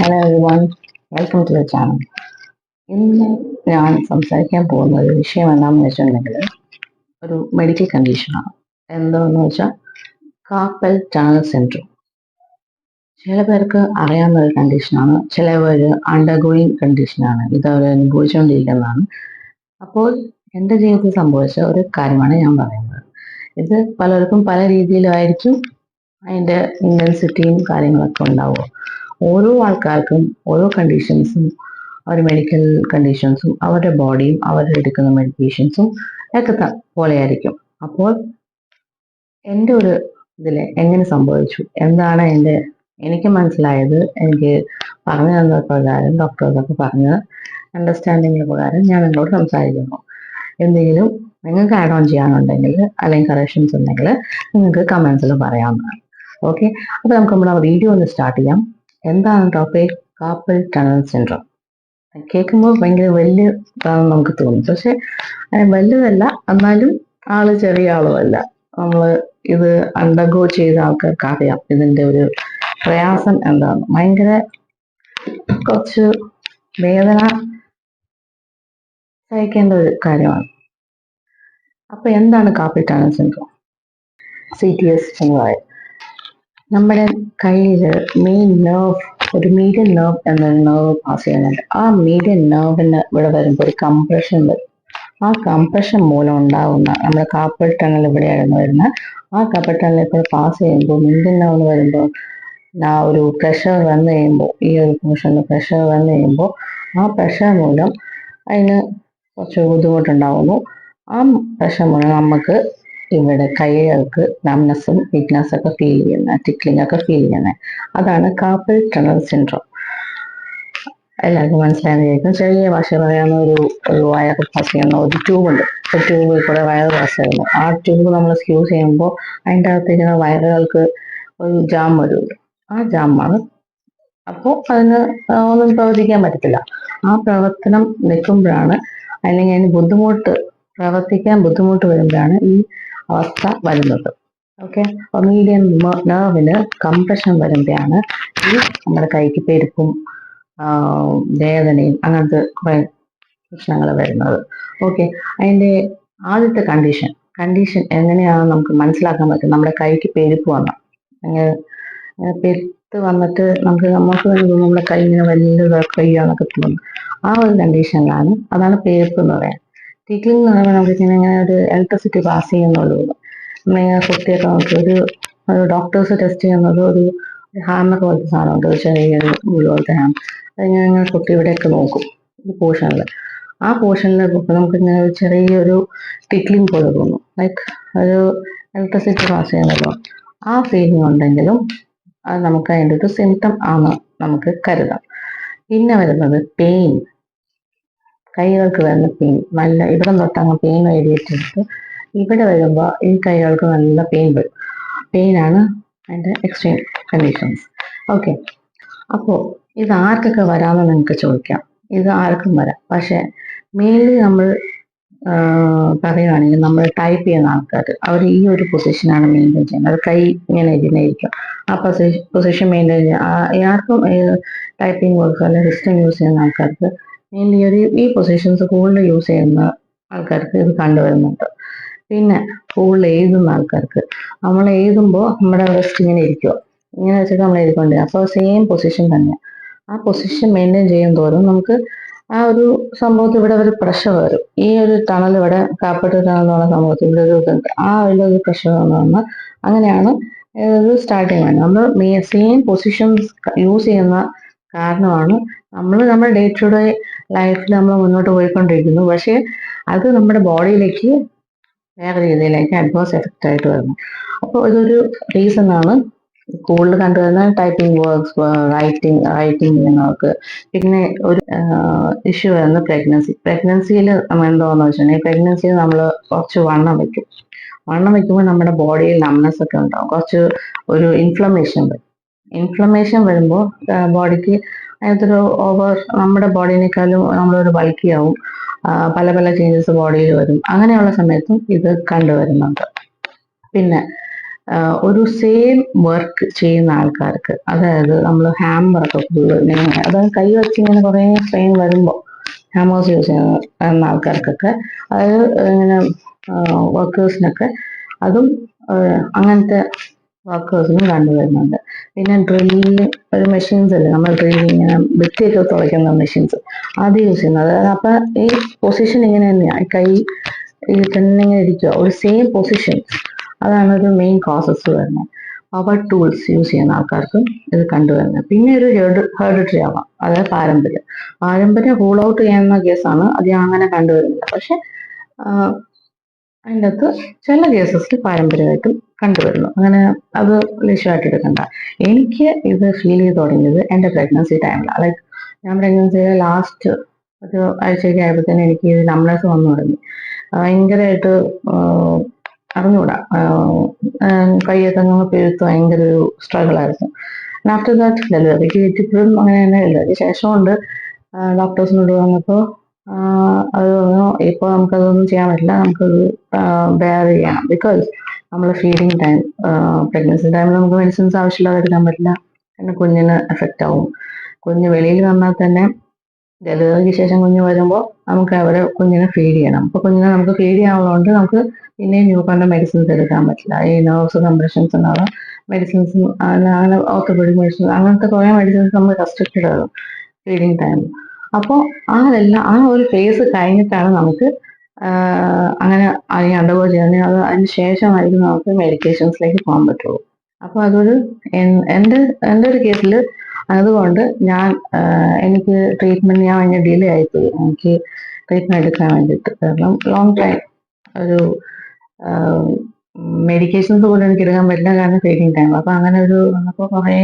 Hello everyone, welcome to the channel. ഇന്ന് ഞാൻ സംസാരിക്കാൻ പോകുന്ന ഒരു വിഷയം എന്താണെന്ന് വെച്ചിട്ടുണ്ടെങ്കിൽ ഒരു മെഡിക്കൽ കണ്ടീഷനാണ്. എന്താണെന്ന് വെച്ചാൽ കാർപ്പൽ ടണൽ സിൻഡ്രോം. ചില പേർക്ക് അറിയാവുന്ന ഒരു കണ്ടീഷനാണ്, ചില പേര് അണ്ടർഗോയിങ് കണ്ടീഷനാണ്, ഇത് അവർ അനുഭവിച്ചുകൊണ്ടിരിക്കുന്നതാണ്. അപ്പോൾ എൻ്റെ ജീവിതത്തിൽ സംഭവിച്ച ഒരു കാര്യമാണ് ഞാൻ പറയുന്നത്. ഇത് പലർക്കും പല രീതിയിലായിരിക്കും അതിൻ്റെ ഇൻറ്റൻസിറ്റിയും കാര്യങ്ങളൊക്കെ ഉണ്ടാവുക. ഓരോ ആൾക്കാർക്കും ഓരോ കണ്ടീഷൻസും, ഒരു മെഡിക്കൽ കണ്ടീഷൻസും അവരുടെ ബോഡിയും അവരെടുക്കുന്ന മെഡിക്കേഷൻസും ഒക്കെ പോലെയായിരിക്കും. അപ്പോൾ എൻ്റെ ഒരു ഇതിൽ എങ്ങനെ സംഭവിച്ചു, എന്താണ് എനിക്ക് മനസ്സിലായത്, എനിക്ക് പറഞ്ഞു തന്ന പ്രകാരം ഡോക്ടേഴ്സൊക്കെ പറഞ്ഞ അണ്ടർസ്റ്റാൻഡിങ്ങിന് പ്രകാരം ഞാൻ നിങ്ങളോട് സംസാരിക്കുന്നു. എന്തെങ്കിലും നിങ്ങൾക്ക് ആഡ് ഓൺ ചെയ്യാനുണ്ടെങ്കിൽ അല്ലെങ്കിൽ കറക്ഷൻസ് ഉണ്ടെങ്കിൽ നിങ്ങൾക്ക് കമൻസിൽ പറയാവുന്നതാണ്. ഓക്കെ, അപ്പോൾ നമുക്ക് നമ്മുടെ വീഡിയോ ഒന്ന് സ്റ്റാർട്ട് ചെയ്യാം. എന്താണ് ടോപ്പിക്? Carpal tunnel syndrome. കേൾക്കുമ്പോൾ ഭയങ്കര വലിയ നമുക്ക് തോന്നും, പക്ഷെ വലുതല്ല, എന്നാലും ആള് ചെറിയ ആളുമല്ല. നമ്മൾ ഇത് അണ്ടർഗോ ചെയ്ത ആൾക്കാർക്ക് അറിയാം ഇതിന്റെ ഒരു പ്രയാസം എന്താണ്. ഭയങ്കര കുറച്ച് വേദന സഹിക്കേണ്ട ഒരു കാര്യമാണ്. അപ്പൊ എന്താണ് കാർപ്പൽ ടണൽ സിൻഡ്രോം? CTS എന്ന് പറയും. നമ്മുടെ കയ്യിൽ മെയിൻ നെർവ്, ഒരു മീഡിയൻ നെർവ് എന്നൊരു നെർവ് പാസ് ചെയ്യുന്നുണ്ട്. ആ മീഡിയൻ നെർവിന് ഇവിടെ വരുമ്പോൾ ഒരു കംപ്രഷൻ വരും. ആ കംപ്രഷൻ മൂലം ഉണ്ടാകുന്ന നമ്മുടെ കാർപ്പൽ ടണൽ ഇവിടെയായിരുന്നു വരുന്നത്. ആ കാർപ്പൽ ടണൽ ഇപ്പോൾ പാസ് ചെയ്യുമ്പോൾ മീഡിയൻ നെർവിന് വരുമ്പോൾ ആ ഒരു പ്രഷർ വന്നു കഴിയുമ്പോൾ, ഈ ഒരു പോർഷനിൽ പ്രഷർ വന്നു കഴിയുമ്പോൾ ആ പ്രഷർ മൂലം അതിന് കുറച്ച് ബുദ്ധിമുട്ടുണ്ടാവുന്നു. ആ പ്രഷർ മൂലം നമുക്ക് ഇവിടെ കൈകൾക്ക് നംനെസ്സും വീക്ക്നെസ് ഒക്കെ ഫീൽ ചെയ്യുന്നത്, ടിക്ലിംഗ് ഒക്കെ ഫീൽ ചെയ്യുന്നത്. അതാണ് കാർപ്പൽ ടണൽ സിൻഡ്രോം. എല്ലാവർക്കും മനസ്സിലായിരിക്കും. ചെറിയ ഭാഷ പറയാവുന്ന ഒരു വയർ പാസ് ചെയ്യുന്ന ഒരു ട്യൂബ് ഉണ്ട്. ഒരു ട്യൂബിൽ കൂടെ വയർ പാസ് ചെയ്യുന്നു. ആ ട്യൂബ് നമ്മൾ യൂസ് ചെയ്യുമ്പോൾ അതിൻ്റെ അകത്തിരിക്കുന്ന വയറുകൾക്ക് ഒരു ജാം വരുമല്ലോ, ആ ജാമാണ്. അപ്പോൾ അതിന് ഒന്നും പ്രവർത്തിക്കാൻ പറ്റത്തില്ല. ആ പ്രവർത്തനം നിൽക്കുമ്പോഴാണ്, അല്ലെങ്കിൽ അതിന് പ്രവർത്തിക്കാൻ ബുദ്ധിമുട്ട് വരുമ്പോഴാണ് ഈ അവസ്ഥ വരുന്നത്. ഓക്കെ, അപ്പോൾ മീഡിയൻ നെർവിന് കംപ്രഷൻ വരുമ്പോഴാണ് ഈ നമ്മുടെ കൈക്ക് പെരുപ്പും വേദനയും അങ്ങനത്തെ കുറെ പ്രശ്നങ്ങൾ വരുന്നത്. ഓക്കെ, അതിൻ്റെ ആദ്യത്തെ കണ്ടീഷൻ എങ്ങനെയാണ് നമുക്ക് മനസ്സിലാക്കാൻ പറ്റും? നമ്മുടെ കൈക്ക് പെരുപ്പ് വന്നു, പെരുത്ത് വന്നിട്ട് നമുക്ക് നമ്മുടെ കൈ ഇങ്ങനെ വലിയ കൈയാന്നൊക്കെ തോന്നും. ആ ഒരു കണ്ടീഷനിലാണ്, അതാണ് പെരുപ്പ് എന്ന് പറയാം. ടിക്ലിംഗ് എന്ന് പറയുമ്പോൾ നമുക്ക് ഇങ്ങനെ ഒരു ഇലക്ട്രിസിറ്റി പാസ് ചെയ്യുന്നുള്ളൂ. നമ്മളിങ്ങനെ കുട്ടിയൊക്കെ നമുക്ക് ഒരു ഡോക്ടേഴ്സ് ടെസ്റ്റ് ചെയ്യുന്നത് ഒരു ഹാമർ പോലത്തെ സാധനമുണ്ട്, ഒരു ചെറിയൊരു പോലത്തെ ഹാം. അതിങ്ങനെ കുട്ടി ഇവിടെയൊക്കെ നോക്കും, ഈ പോർഷനിൽ. ആ പോർഷനിൽ നമുക്ക് ഇങ്ങനെ ഒരു ചെറിയൊരു ടിക്ലിംഗ് പോലെ തോന്നും, ലൈക്ക് ഒരു ഇലക്ട്രിസിറ്റി പാസ് ചെയ്യുന്നല്ലോ. ആ ഫീലിംഗ് ഉണ്ടെങ്കിലും അത് നമുക്ക് അതിൻ്റെ ഒരു സിംറ്റം ആണ് നമുക്ക് കരുതാം. പിന്നെ വരുന്നത് പെയിൻ, കൈകൾക്ക് വരുന്ന പെയിൻ. നല്ല ഇവിടെ തൊട്ടങ്ങ് പെയിൻ വേരിയേറ്റെടുത്ത് ഇവിടെ വരുമ്പോൾ ഈ കൈകൾക്ക് നല്ല പെയിൻ വരും. പെയിനാണ് അതിൻ്റെ എക്സ്ട്രീം കണ്ടീഷൻസ്. ഓക്കെ, അപ്പോൾ ഇത് ആർക്കൊക്കെ വരാമെന്ന് നിങ്ങൾക്ക് ചോദിക്കാം. ഇത് ആർക്കും വരാം, പക്ഷെ മെയിൻലി നമ്മൾ പറയുകയാണെങ്കിൽ നമ്മൾ ടൈപ്പ് ചെയ്യുന്ന ആൾക്കാർ, അവർ ഈ ഒരു പൊസിഷനാണ് മെയിൻറ്റെയിൻ ചെയ്യുന്നത്. കൈ ഇങ്ങനെ ഇരുന്നിരിക്കും, ആ പൊസിഷൻ മെയിൻറ്റെയിൻ ചെയ്യുക. ആർക്കും ടൈപ്പിംഗ് വർക്ക് അല്ലെങ്കിൽ സിസ്റ്റം യൂസ് ചെയ്യുന്ന ആൾക്കാർക്ക് മെയിൻലി ഈ പൊസിഷൻസ് കൂടുതൽ യൂസ് ചെയ്യുന്ന ആൾക്കാർക്ക് ഇത് കണ്ടുവരുന്നുണ്ട്. പിന്നെ കൂടുതൽ എഴുതുന്ന ആൾക്കാർക്ക്, നമ്മൾ എഴുതുമ്പോൾ നമ്മുടെ റെസ്റ്റ് ഇങ്ങനെ ഇരിക്കുക, ഇങ്ങനെ വെച്ചിട്ട് നമ്മൾ എഴുതിക്കൊണ്ടിരിക്കുക. അപ്പോൾ സെയിം പൊസിഷൻ തന്നെ, ആ പൊസിഷൻ മെയിൻറ്റെയിൻ ചെയ്യും തോറും നമുക്ക് ആ ഒരു സംഭവത്തിൽ ഇവിടെ ഒരു പ്രഷർ വരും. ഈ ഒരു ടണൽ ഇവിടെ കാർപ്പൽ ടണൽ എന്ന് പറയുന്ന സംഭവത്തിൽ ഇവിടെ ഒരു ഇതുണ്ട്, ആ ഒരു പ്രഷർ വന്ന് അങ്ങനെയാണ് ഇത് സ്റ്റാർട്ടിങ് വേണം. നമ്മൾ സെയിം പൊസിഷൻസ് യൂസ് ചെയ്യുന്ന കാരണമാണ് നമ്മുടെ ഡേ ടു ഡേ ലൈഫിൽ നമ്മൾ മുന്നോട്ട് പോയിക്കൊണ്ടിരിക്കുന്നു, പക്ഷേ അത് നമ്മുടെ ബോഡിയിലേക്ക് വേറെ രീതിയിലേക്ക് അഡ്വേഴ്സ് എഫക്റ്റ് ആയിട്ട് വരുന്നു. അപ്പോൾ ഇതൊരു റീസൺ ആണ് കൂടുതൽ കണ്ടുവരുന്ന ടൈപ്പിംഗ് വർക്ക്സ്, റൈറ്റിംഗ് ചെയ്യുന്നവർക്ക്. പിന്നെ ഒരു ഇഷ്യൂ വരുന്ന പ്രഗ്നൻസിയിൽ നമ്മൾ എന്തോന്ന് വെച്ചിട്ടുണ്ടെങ്കിൽ, പ്രഗ്നൻസിയിൽ നമ്മൾ കുറച്ച് വണ്ണം വെക്കുമ്പോൾ നമ്മുടെ ബോഡിയിൽ നംനെസ് ഒക്കെ ഉണ്ടാവും, കുറച്ച് ഒരു ഇൻഫ്ലമേഷൻ വരുമ്പോൾ ബോഡിക്ക് അതിനകത്തൊരു നമ്മുടെ ബോഡിനേക്കാളും നമ്മളൊരു ബൾക്കിയാവും, പല പല ചേഞ്ചസ് ബോഡിയിൽ വരും. അങ്ങനെയുള്ള സമയത്തും ഇത് കണ്ടുവരുന്നുണ്ട്. പിന്നെ ഒരു സെയിം വർക്ക് ചെയ്യുന്ന ആൾക്കാർക്ക്, അതായത് നമ്മൾ ഹാമറൊക്കെ ഇങ്ങനെ അതായത് കൈ വെച്ച് ഇങ്ങനെ കുറേ സ്ട്രെയിൻ വരുമ്പോൾ ഹാമേഴ്സ് യൂസ് ചെയ്യുന്ന ആൾക്കാർക്കൊക്കെ, അതായത് ഇങ്ങനെ വർക്കേഴ്സിനൊക്കെ അതും അങ്ങനത്തെ വർക്കേഴ്സിനും കണ്ടുവരുന്നുണ്ട്. പിന്നെ ഡ്രില്ലിങ് ഒരു മെഷീൻസ് അല്ലേ, നമ്മൾ ഡ്രില്ലിങ് ഇങ്ങനെ ഭിത്തിയൊക്കെ തുളയ്ക്കുന്ന മെഷീൻസ് അത് യൂസ് ചെയ്യുന്നത്. അതായത് അപ്പൊ ഈ പൊസിഷൻ ഇങ്ങനെ തന്നെയാണ്, കൈ ഈ തന്നെ ഇങ്ങനെ ഇരിക്കുക ഒരു സെയിം പൊസിഷൻ. അതാണ് ഒരു മെയിൻ കോസസ് വരുന്നത്. പവർ ടൂൾസ് യൂസ് ചെയ്യുന്ന ആൾക്കാർക്കും ഇത് കണ്ടുവരുന്നത്. പിന്നെ ഒരു ഹെറിഡിറ്ററി ആവാം, അതായത് പാരമ്പര്യം റൂൾ ഔട്ട് ചെയ്യുന്ന കേസാണ് അത് അങ്ങനെ കണ്ടുവരുന്നത്. പക്ഷെ അതിൻ്റെ അകത്ത് ചില കേസസിൽ പാരമ്പര്യമായിട്ടും കണ്ടുവരുന്നു. അങ്ങനെ അത് ലക്ഷ്യമായിട്ട് എടുക്കണ്ട. എനിക്ക് ഇത് ഫീൽ ചെയ്ത് തുടങ്ങിയത് എൻ്റെ പ്രഗ്നൻസി ടൈമിലാണ്. ലൈക്ക് ഞാൻ പ്രഗ്നൻസിയുടെ ലാസ്റ്റ് ഒരു ആഴ്ചയൊക്കെ ആയപ്പോഴത്തേനും എനിക്ക് നംബ്നെസ് വന്നു തുടങ്ങി. ഭയങ്കരമായിട്ട് അറിഞ്ഞൂടാ, കൈയൊക്കെ അങ്ങ് പെരുത്ത് ഭയങ്കര ഒരു സ്ട്രഗിൾ ആയിരുന്നു. ആഫ്റ്റർ ദാറ്റ് ഡെലിവറിക്ക് ഇപ്പോഴും അങ്ങനെ തന്നെ. ഡെലിവറിക്ക് ശേഷമുണ്ട് ഡോക്ടേഴ്സിനോട് വന്നപ്പോൾ അത് പറഞ്ഞു, ഇപ്പോൾ നമുക്കതൊന്നും ചെയ്യാൻ പറ്റില്ല, നമുക്കത് ബെയർ ചെയ്യണം. ബിക്കോസ് നമ്മൾ ഫീഡിങ് ടൈം, പ്രഗ്നൻസി ടൈമിൽ നമുക്ക് മെഡിസിൻസ് ആവശ്യമില്ലാതെ എടുക്കാൻ പറ്റില്ല. പിന്നെ കുഞ്ഞിന് എഫക്റ്റ് ആവും. കുഞ്ഞ് വെളിയിൽ വന്നാൽ തന്നെ ഡെലിവറിക്ക് ശേഷം കുഞ്ഞ് വരുമ്പോൾ നമുക്ക് അവരെ കുഞ്ഞിനെ ഫീഡ് ചെയ്യണം. അപ്പോൾ കുഞ്ഞിനെ നമുക്ക് ഫീഡ് ചെയ്യാനുള്ളതുകൊണ്ട് നമുക്ക് പിന്നെയും ന്യൂബോണിന്റെ മെഡിസിൻസ് എടുക്കാൻ പറ്റില്ല. ഈ നെർവ്സ് കംപ്രഷൻസ് എന്നുള്ള മെഡിസിൻസും അങ്ങനെ ഓർത്തോപെഡിക് മെഡിസിൻസ് അങ്ങനത്തെ കുറേ മെഡിസിൻസ് നമ്മൾ റെസ്ട്രിക്റ്റഡ് ആകും ഫീഡിങ് ടൈമിൽ. അപ്പോൾ ആ ഒരു ഫേസ് കഴിഞ്ഞിട്ടാണ് നമുക്ക് അങ്ങനെ അതിന് അണ്ടർഗോ ചെയ്യുന്നത്. അതിന് ശേഷമായിരിക്കും നമുക്ക് മെഡിക്കേഷൻസിലേക്ക് പോകാൻ പറ്റുള്ളൂ. അപ്പോൾ അതൊരു എൻ്റെ ഒരു കേസിൽ അതുകൊണ്ട് എനിക്ക് ട്രീറ്റ്മെന്റ് ഞാൻ ഭയങ്കര ഡിലേ ആയിപ്പോയി എനിക്ക് ട്രീറ്റ്മെന്റ് എടുക്കാൻ വേണ്ടിയിട്ട്. കാരണം ലോങ് ടൈം ഒരു മെഡിക്കേഷൻസ് പോലും എനിക്ക് എടുക്കാൻ പറ്റില്ല, കാരണം ഫീഡിങ് ടൈം. അപ്പൊ അങ്ങനെ ഒരു വന്നപ്പോൾ കുറേ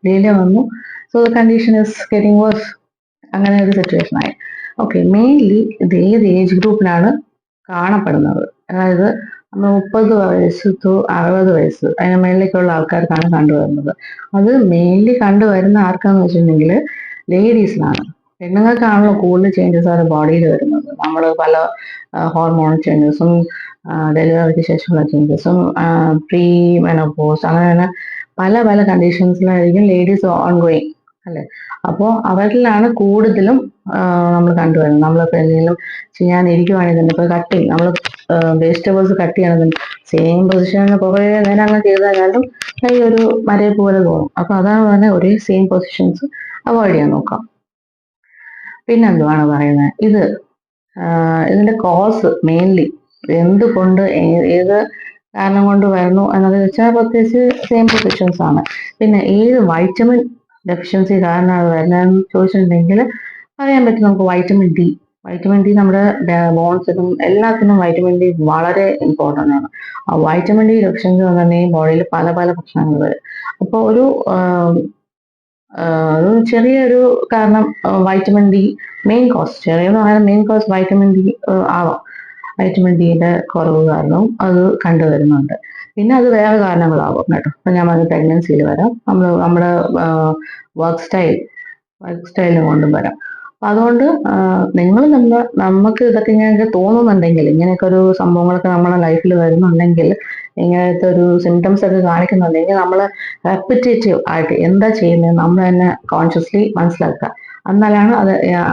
ഡിലേ വന്നു. So the condition is getting worse. അങ്ങനെ ഒരു സിറ്റുവേഷൻ ആയി. ഓക്കെ, മെയിൻലി ഇത് ഏത് ഏജ് ഗ്രൂപ്പിലാണ് കാണപ്പെടുന്നത്? അതായത് നമ്മൾ 30 വയസ്സ് ടു 60 വയസ്സ് അതിന് മേളിലേക്കുള്ള ആൾക്കാർക്കാണ് കണ്ടുവരുന്നത്. അത് മെയിൻലി കണ്ടുവരുന്ന ആർക്കാന്ന് വെച്ചിട്ടുണ്ടെങ്കിൽ ലേഡീസിലാണ്. പെണ്ണുങ്ങൾക്കാണല്ലോ കൂടുതൽ ചേഞ്ചസ് അവരുടെ ബോഡിയിൽ വരുന്നത്. നമ്മൾ പല ഹോർമോൺ ചേഞ്ചസും ഡെലിവറിക്ക് ശേഷമുള്ള ചേഞ്ചസും പ്രീ മെനോപോസ് അങ്ങനെ പല പല കണ്ടീഷൻസിലായിരിക്കും ലേഡീസ് ഓൺ ഗോയിങ് അല്ലെ. അപ്പോൾ അവരിലാണ് കൂടുതലും നമ്മൾ കണ്ടുവരുന്നത്. നമ്മളിപ്പോൾ എന്തെങ്കിലും ചെയ്യാനിരിക്കുവാണെങ്കിൽ തന്നെ ഇപ്പോൾ കട്ടിങ്, നമ്മൾ വെജിറ്റബിൾസ് കട്ട് ചെയ്യണമെങ്കിൽ സെയിം പൊസിഷനിൽ കുറേ നേരം അങ്ങനെ ചെയ്ത് കഴിഞ്ഞാലും കൈ ഒരു മരയെ പോലെ തോന്നും. അപ്പൊ അതാണ് പറഞ്ഞാൽ ഒരേ സെയിം പൊസിഷൻസ് അവോയ്ഡ് ചെയ്യാൻ നോക്കാം. പിന്നെന്തുവാണ് പറയുന്നത്, ഇതിന്റെ കോസ് മെയിൻലി എന്തുകൊണ്ട് ഏത് കാരണം കൊണ്ട് വരുന്നു എന്നത് വെച്ചാൽ പ്രത്യേകിച്ച് സെയിം പൊസിഷൻസ് ആണ്. പിന്നെ ഏത് വൈറ്റമിൻ ഡെഫിഷ്യൻസി കാരണമാണ് വരുന്നതെന്ന് ചോദിച്ചിട്ടുണ്ടെങ്കിൽ അറിയാൻ പറ്റും നമുക്ക്. വൈറ്റമിൻ ഡി നമ്മുടെ ബോൺസിനും എല്ലാത്തിനും വൈറ്റമിൻ ഡി വളരെ ഇമ്പോർട്ടൻ്റ് ആണ്. ആ വൈറ്റമിൻ ഡി ഡെഫിഷ്യൻസി വന്നിട്ടുണ്ടെങ്കിൽ ബോഡിയിൽ പല പല പ്രശ്നങ്ങൾ വരും. അപ്പോൾ ഒരു ചെറിയൊരു കാരണം വൈറ്റമിൻ ഡി മെയിൻ കോസ്, ചെറിയെന്ന് പറയുന്നത് മെയിൻ കോസ് വൈറ്റമിൻ ഡി ആവാം. വൈറ്റമിൻ ഡിയുടെ കുറവ് കാരണവും അത് കണ്ടുവരുന്നുണ്ട്. പിന്നെ അത് വേറെ കാരണങ്ങളാവും കേട്ടോ. അപ്പൊ ഞാൻ അത് പ്രഗ്നൻസിയിൽ വരാം, നമ്മുടെ വർക്ക് സ്റ്റൈലും കൊണ്ടും വരാം. അപ്പൊ അതുകൊണ്ട് നമുക്ക് ഇതൊക്കെ ഇങ്ങനെയൊക്കെ തോന്നുന്നുണ്ടെങ്കിൽ, ഇങ്ങനെയൊക്കെ ഒരു സംഭവങ്ങളൊക്കെ നമ്മുടെ ലൈഫിൽ വരുന്നുണ്ടെങ്കിൽ, ഇങ്ങനത്തെ ഒരു സിംറ്റംസ് ഒക്കെ കാണിക്കുന്നുണ്ടെങ്കിൽ നമ്മൾ റെപ്പിറ്റേറ്റീവ് ആയിട്ട് എന്താ ചെയ്യുന്നത് നമ്മൾ തന്നെ കോൺഷ്യസ്ലി മനസ്സിലാക്കുക. എന്നാലാണ്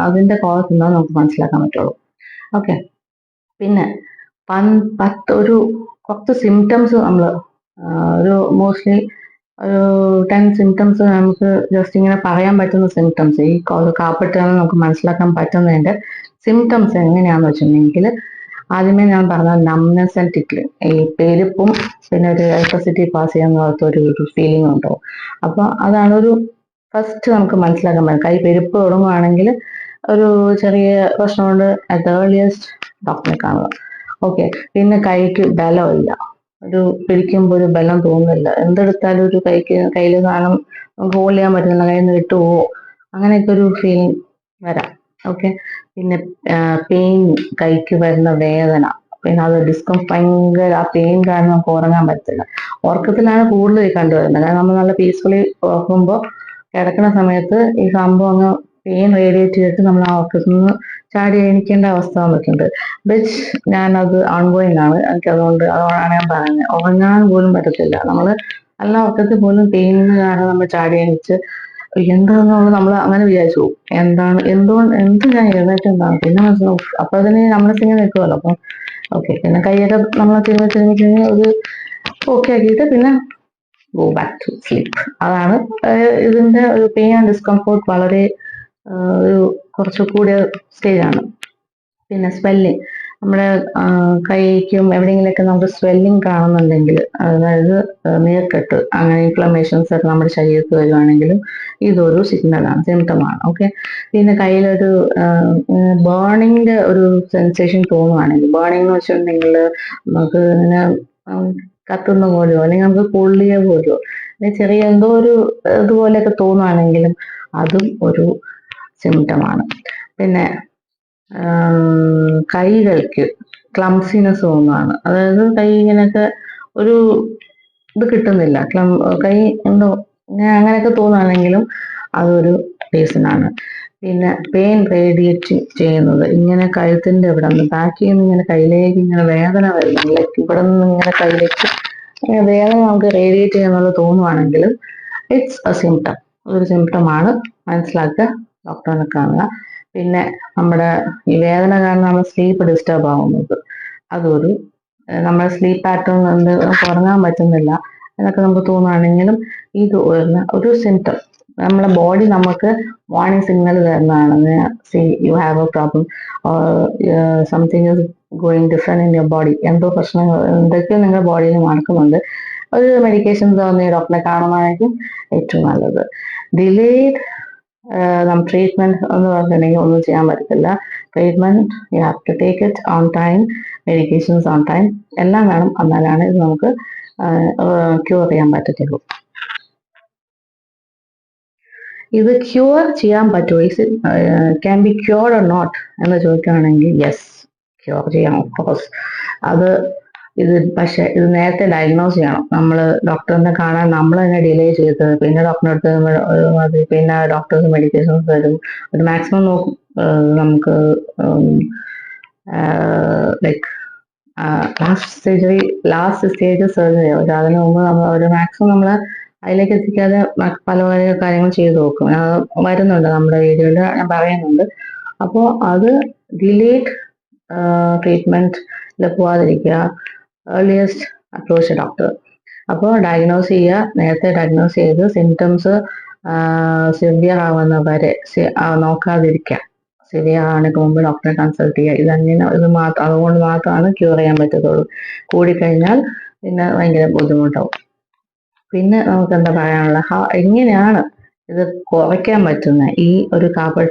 അതിന്റെ കോസ് എന്താണെന്ന് നമുക്ക് മനസ്സിലാക്കാൻ പറ്റുള്ളൂ. ഓക്കെ, പിന്നെ കുറച്ച് സിംറ്റംസ് നമ്മൾ ഒരു മോസ്റ്റ്ലി ഒരു 10 സിംറ്റംസ് നമുക്ക് ജസ്റ്റ് ഇങ്ങനെ പറയാൻ പറ്റുന്ന സിംറ്റംസ്, ഈ കാപ്പട്ടാണെന്ന് നമുക്ക് മനസ്സിലാക്കാൻ പറ്റുന്നതിന്റെ സിംറ്റംസ് എങ്ങനെയാന്ന് വെച്ചിട്ടുണ്ടെങ്കിൽ, ആദ്യമേ ഞാൻ പറഞ്ഞ നംനെസ് ആൻഡ് ടിക്ലിംഗ്, ഈ പെരുപ്പും പിന്നെ ഒരു ഇലക്ട്രിസിറ്റി പാസ് ചെയ്യാൻ ഒരു ഫീലിംഗ് ഉണ്ടാവും. അപ്പൊ അതാണ് ഒരു ഫസ്റ്റ് നമുക്ക് മനസ്സിലാക്കാൻ പറ്റും. കൈ പെരുപ്പ് തുടങ്ങുകയാണെങ്കിൽ ഒരു ചെറിയ പ്രശ്നം കൊണ്ട് അറ്റ് ഏർലിയസ്റ്റ് ഡോക്ടറെ കാണുക. ഓക്കെ, പിന്നെ കൈക്ക് ബലമില്ല, ഒരു പിടിക്കുമ്പോൾ ഒരു ബലം തോന്നുന്നില്ല, എന്തെടുത്താലും ഒരു കയ്യിൽ സാധനം ഹോൾഡ് ചെയ്യാൻ പറ്റുന്നില്ല, കയ്യിൽ നിന്ന് വിട്ടുപോവോ അങ്ങനെയൊക്കെ ഒരു ഫീലിംഗ് വരാം. ഓക്കെ, പിന്നെ പെയിൻ, കൈക്ക് വരുന്ന വേദന, പിന്നെ അത് ഭയങ്കര ആ പെയിൻ കാരണം നമുക്ക് ഉറങ്ങാൻ പറ്റില്ല. ഉറക്കത്തിലാണ് കൂടുതൽ കണ്ടുവരുന്നത്. കാരണം നമ്മൾ നല്ല പീസ്ഫുള്ളി ഉറങ്ങുമ്പോൾ കിടക്കുന്ന സമയത്ത് ഈ സംഭവം അങ്ങ് പെയിൻ റേഡിയേറ്റ് ചെയ്തിട്ട് നമ്മൾ ആ ഓഫീസിൽ നിന്ന് ചാടി എണീക്കേണ്ട അവസ്ഥ വന്നിട്ടുണ്ട്. ബട്ട് ഞാനത് ഓൺഗോയിങ് ആണ്. എനിക്കതുകൊണ്ട് അതാണ് ഞാൻ പറയുന്നത്, ഉറങ്ങാൻ പോലും പറ്റത്തില്ല. നമ്മൾ നല്ല ഉറക്കത്തിൽ പോലും പെയിന് കാരണം നമ്മൾ ചാടി എണീച്ച് എന്താണെന്നുള്ളത് നമ്മൾ അങ്ങനെ വിചാരിച്ചു പോകും. എന്ത് ഞാൻ എഴുന്നേറ്റ് എന്താണ് പിന്നെ മനസ്സിലാവും. അപ്പൊ അതിന് നമ്മുടെ സിംഗിൾ നിൽക്കുമല്ലോ. അപ്പം ഓക്കെ, പിന്നെ കൈയൊക്കെ നമ്മൾ തിരുമ്മി ഒരു ഓക്കെ ആക്കിയിട്ട് പിന്നെ ഗോ ബാക്ക് ടു സ്ലീപ്പ്. അതാണ് ഇതിന്റെ ഒരു പെയിൻ ആൻഡ് ഡിസ്കംഫോർട്ട് വളരെ ഒരു കുറച്ച് കൂടിയ സ്റ്റേജാണ്. പിന്നെ സ്വെല്ലിങ്, നമ്മുടെ കൈക്കും എവിടെയെങ്കിലൊക്കെ നമുക്ക് സ്വെല്ലിങ് കാണുന്നുണ്ടെങ്കിൽ, അതായത് നീർക്കെട്ട് അങ്ങനെ ഇൻഫ്ലമേഷൻസ് ഒക്കെ നമ്മുടെ ശരീരത്തിൽ വരുവാണെങ്കിലും ഇതൊരു സിഗ്നലാണ്, സിംറ്റമാണ്. ഓക്കെ. പിന്നെ കയ്യിലൊരു ബേണിങ്ങിന്റെ ഒരു സെൻസേഷൻ തോന്നുവാണെങ്കിൽ, ബേണിംഗ് എന്ന് വെച്ചിട്ടുണ്ടെങ്കിൽ നമുക്ക് ഇങ്ങനെ കത്തുന്ന പോലെയോ അല്ലെങ്കിൽ നമുക്ക് പൊള്ളിയ പോലെയോ അല്ലെങ്കിൽ ചെറിയ എന്തോ ഒരു ഇതുപോലെയൊക്കെ തോന്നുവാണെങ്കിലും അതും ഒരു സിംറ്റമാണ്. പിന്നെ കൈകൾക്ക് ക്ലംസിനെസ് തോന്നുന്നതാണ്, അതായത് കൈ ഇങ്ങനെയൊക്കെ ഒരു ഇത് കിട്ടുന്നില്ല, കൈ എന്തോ അങ്ങനെയൊക്കെ തോന്നുകയാണെങ്കിലും അതൊരു റീസണാണ്. പിന്നെ പെയിൻ റേഡിയേറ്റ് ചെയ്യുന്നത്, ഇങ്ങനെ കഴുത്തിന്റെ ഇവിടെ നിന്ന് ബാക്കിൽ നിന്ന് ഇങ്ങനെ കയ്യിലേക്ക് ഇങ്ങനെ വേദന വരുന്നു, ഇവിടെ നിന്ന് ഇങ്ങനെ കയ്യിലേക്ക് വേദന നമുക്ക് റേഡിയേറ്റ് ചെയ്യുന്നത് തോന്നുവാണെങ്കിലും ഇറ്റ്സ് എ സിംറ്റം, ഒരു സിംറ്റമാണ്. മനസ്സിലാക്കുക, ഡോക്ടറിനെ കാണുക. പിന്നെ നമ്മുടെ ഈ വേദന കാരണം നമ്മൾ സ്ലീപ്പ് ഡിസ്റ്റർബ് ആവുന്നത്, അതൊരു നമ്മുടെ സ്ലീപ്പ് പാറ്റേൺ കൊണ്ട് ഉറങ്ങാൻ പറ്റുന്നില്ല എന്നൊക്കെ നമുക്ക് തോന്നുകയാണെങ്കിലും ഇത് ഒരു സിംറ്റം. നമ്മുടെ ബോഡി നമുക്ക് വാർണിംഗ് സിഗ്നൽ തരുന്നതാണ്. C you have A problem, something is going different in your body, എന്തോ പ്രശ്നങ്ങൾ എന്തൊക്കെയോ നിങ്ങളുടെ ബോഡിയിൽ നടക്കുന്നുണ്ട്. ഒരു മെഡിക്കേഷൻസ് വന്ന് ഡോക്ടറെ കാണുന്നതായിരിക്കും ഏറ്റവും നല്ലത്. ഡിലേഡ് ട്രീറ്റ്മെന്റ് എന്ന് പറഞ്ഞിട്ടുണ്ടെങ്കിൽ ഒന്നും ചെയ്യാൻ പറ്റത്തില്ല. Treatment you have to take it on time, medications on time, എല്ലാം വേണം. എന്നാലാണ് ഇത് നമുക്ക് ക്യൂർ ചെയ്യാൻ പറ്റത്തുള്ളൂ. ഇത് ക്യൂർ ചെയ്യാൻ പറ്റുമോ, is can be cured or not എന്ന് ചോദിക്കുകയാണെങ്കിൽ യെസ്, ക്യൂർ ചെയ്യാം, ഓഫ് കോഴ്സ്. അത് പക്ഷെ ഇത് നേരത്തെ ഡയഗ്നോസ് ചെയ്യണം. നമ്മൾ ഡോക്ടറിനെ കാണാൻ നമ്മൾ തന്നെ ഡിലേ ചെയ്ത് പിന്നെ ഡോക്ടറിന്റെ അടുത്ത് പിന്നെ ഡോക്ടേഴ്സ് മെഡിക്കേഷൻസ് തരും. ഒരു മാക്സിമം നോക്കും നമുക്ക് ലൈക്ക് ലാസ്റ്റ് സ്റ്റേജ് സർജറി ആവും. അതിന് മുമ്പ് നമ്മൾ ഒരു മാക്സിമം നമ്മൾ അതിലേക്ക് എത്തിക്കാതെ പല പല കാര്യങ്ങൾ ചെയ്തു നോക്കും. വരുന്നുണ്ട് നമ്മുടെ വീഡിയോയിൽ ഞാൻ പറയുന്നുണ്ട്. അപ്പോൾ അത് ഡിലേഡ് ട്രീറ്റ്മെന്റിൽ പോവാതിരിക്കുക, ഏർലിയസ്റ്റ് അപ്രോച്ച് ഡോക്ടർ. അപ്പോൾ ഡയഗ്നോസ് ചെയ്യുക, നേരത്തെ ഡയഗ്നോസ് ചെയ്ത് സിംറ്റംസ് സിവിയർ ആവുന്ന വരെ നോക്കാതിരിക്കുക. സിവിയർ ആണെങ്കിൽ മുമ്പ് ഡോക്ടറെ കൺസൾട്ട് ചെയ്യുക. അതുകൊണ്ട് മാത്രമാണ് ക്യൂർ ചെയ്യാൻ പറ്റത്തുള്ളൂ. കൂടിക്കഴിഞ്ഞാൽ പിന്നെ ഭയങ്കര ബുദ്ധിമുട്ടാവും. പിന്നെ നമുക്ക് എന്താ പറയാനുള്ള, എങ്ങനെയാണ് ഇത് കുറയ്ക്കാൻ പറ്റുന്നത്? ഈ ഒരു കാർപ്പൽ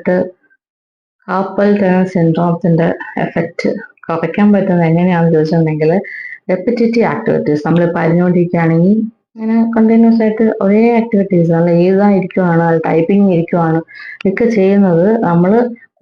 ടണൽ സിൻഡ്രോമത്തിന്റെ എഫക്റ്റ് കുറയ്ക്കാൻ പറ്റുന്നത് എങ്ങനെയാണെന്ന് ചോദിച്ചിട്ടുണ്ടെങ്കിൽ, റെപ്പിറ്റേറ്റീവ് ആക്ടിവിറ്റീസ് നമ്മൾ പറഞ്ഞുകൊണ്ടിരിക്കുകയാണെങ്കിൽ അങ്ങനെ കണ്ടിന്യൂസ് ആയിട്ട് ഒരേ ആക്ടിവിറ്റീസ്, അല്ല എഴുതാതിരിക്കുവാണ്, ടൈപ്പിംഗ് ഇരിക്കുവാണ് ഒക്കെ ചെയ്യുന്നത്, നമ്മൾ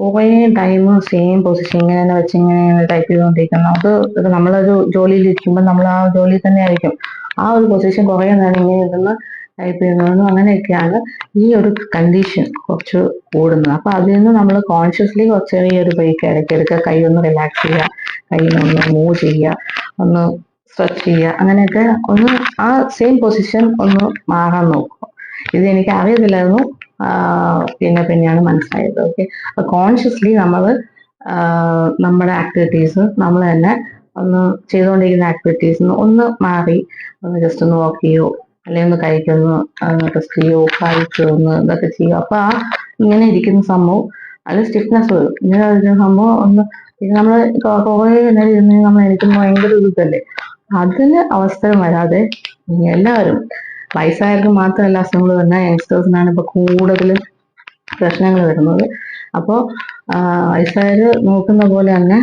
കുറേ ടൈം സെയിം പൊസിഷൻ ഇങ്ങനെ തന്നെ വെച്ച് ഇങ്ങനെ ടൈപ്പ് ചെയ്തുകൊണ്ടിരിക്കണം. അത് നമ്മളൊരു ജോലിയിൽ ഇരിക്കുമ്പോൾ നമ്മൾ ആ ജോലി തന്നെ ആയിരിക്കും, ആ ഒരു പൊസിഷൻ കുറേ നേരം ഇങ്ങനെ ഇരുന്ന് ടൈപ്പ് ചെയ്യുന്നതെന്നും അങ്ങനെയൊക്കെയാണ് ഈ ഒരു കണ്ടീഷൻ കുറച്ച് കൂടുന്നത്. അപ്പൊ അതിൽ നിന്ന് നമ്മൾ കോൺഷ്യസ്ലി ചെറിയൊരു ബ്രേക്ക് ഇടയ്ക്കെടുക്കുക, കൈ ഒന്ന് റിലാക്സ് ചെയ്യുക, കൈയൊന്ന് മൂവ് ചെയ്യുക, ഒന്ന് സ്ട്രെച്ച് ചെയ്യുക, അങ്ങനെയൊക്കെ ഒന്ന് ആ സെയിം പൊസിഷൻ ഒന്ന് മാറാൻ നോക്കുക. ഇത് എനിക്ക് അറിയത്തില്ലായിരുന്നു, പിന്നെയാണ് മനസ്സിലായത്. ഓക്കെ, കോൺഷ്യസ്ലി നമ്മൾ നമ്മുടെ ആക്ടിവിറ്റീസ് നമ്മൾ തന്നെ ഒന്ന് ചെയ്തുകൊണ്ടിരിക്കുന്ന ആക്ടിവിറ്റീസ് ഒന്ന് മാറി ഒന്ന് ജസ്റ്റ് ഒന്ന് വാക്ക് ചെയ്യോ, അല്ലെങ്കിൽ ഒന്ന് കഴിക്കൊന്ന് ടെസ്റ്റ് ചെയ്യോ, കഴിച്ചൊന്ന് ഇതൊക്കെ ചെയ്യോ. അപ്പൊ ആ ഇങ്ങനെ ഇരിക്കുന്ന സംഭവം അത് സ്റ്റിഫ്നെസ് വരും. ഇങ്ങനെ ഇരിക്കുന്ന സംഭവം ഒന്ന് പിന്നെ നമ്മൾ കുറേ നേരം ഇരുന്ന് നമ്മൾ എനിക്കുമ്പോൾ ഭയങ്കര ഇതല്ലേ, അതിന് അവസരം വരാതെ എല്ലാവരും, വയസ്സായവർക്ക് മാത്രമല്ല അസുഖങ്ങൾ വരുന്ന, യങ്സ്റ്റേഴ്സിനാണ് ഇപ്പൊ കൂടുതൽ പ്രശ്നങ്ങൾ വരുന്നത്. അപ്പോൾ വയസ്സായവർ നോക്കുന്ന പോലെ തന്നെ